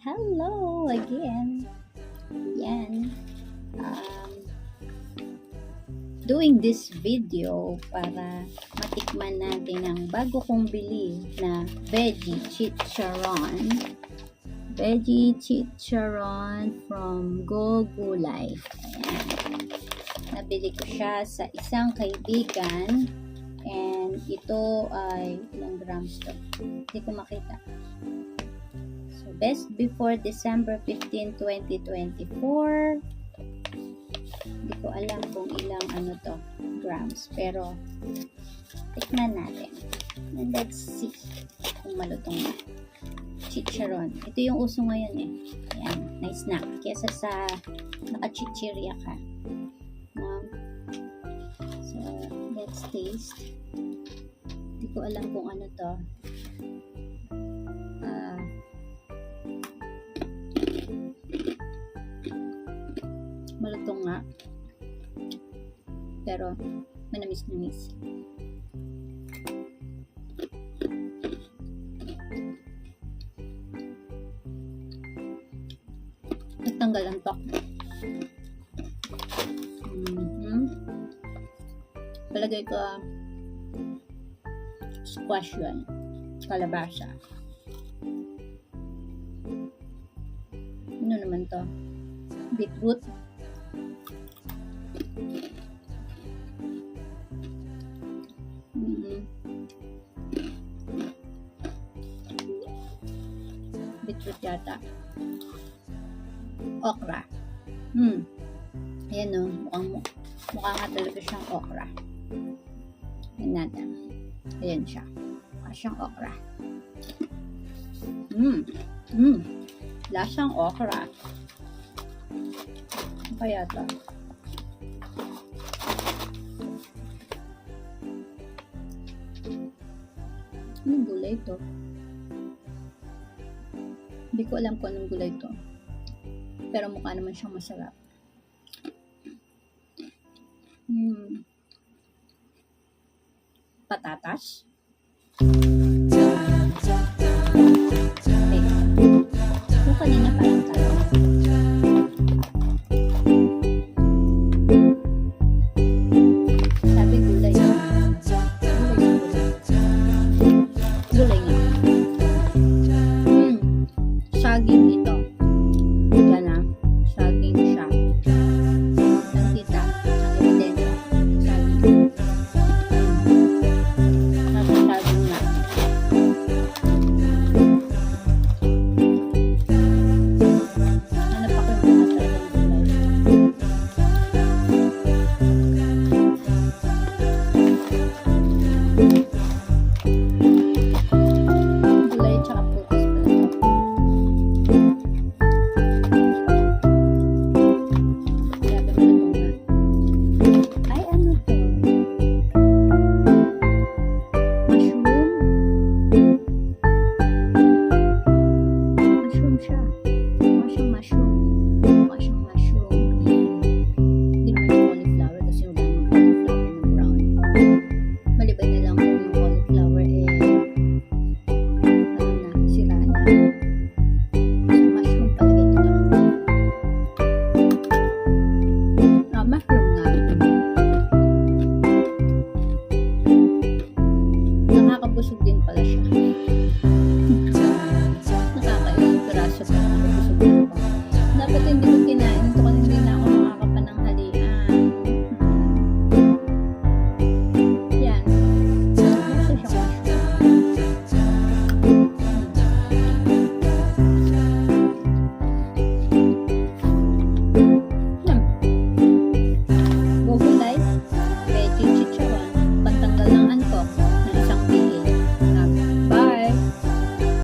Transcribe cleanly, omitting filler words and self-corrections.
Hello again. Yan. Um, Doing this video para matikman natin ang bago kong bili na veggie chicharon. Veggie chicharon from Go Gulay. Ayan. Nabili ko siya sa isang kaibigan. And ito ay ilang grams to? Hindi ko makita. So, best before December 15, 2024. Hindi ko alam kung ilang grams. Pero, tikman natin. And let's see kung malutong na. Chicharon. Ito yung uso ngayon eh. Ayan, na snack. Kesa sa naka-chichirya ka. So, let's taste. Hindi ko alam kung ano to. Malutong nga. Pero, manamis-namis. Nagtanggal ang tok. Palagay ko squash yun. Kalabasa. Ano naman to? Beetroot. Beetroot yata. Okra. Ayan o. Mukha nga talaga siyang okra. Ayan natin. Ayan siya. Mukha siyang okra. Lasang okra. Ano kaya ito? Anong gulay ito? Hindi ko alam kung anong gulay ito. Pero mukha naman siyang masarap. Patatas. Kung kanina parang talong. Sabi gulay. Gulay nga. Saging ito. Yan na. Saging siya. Nakita. Ang ebidensya. Saging. Saging nga. Ano pa kung mga talagang gulay? Gulay tsaka prutas pala ito. Grabe malutong nga. Ay, ano to? Mushroom. Mushroom siya. Mukha siyang mushroom.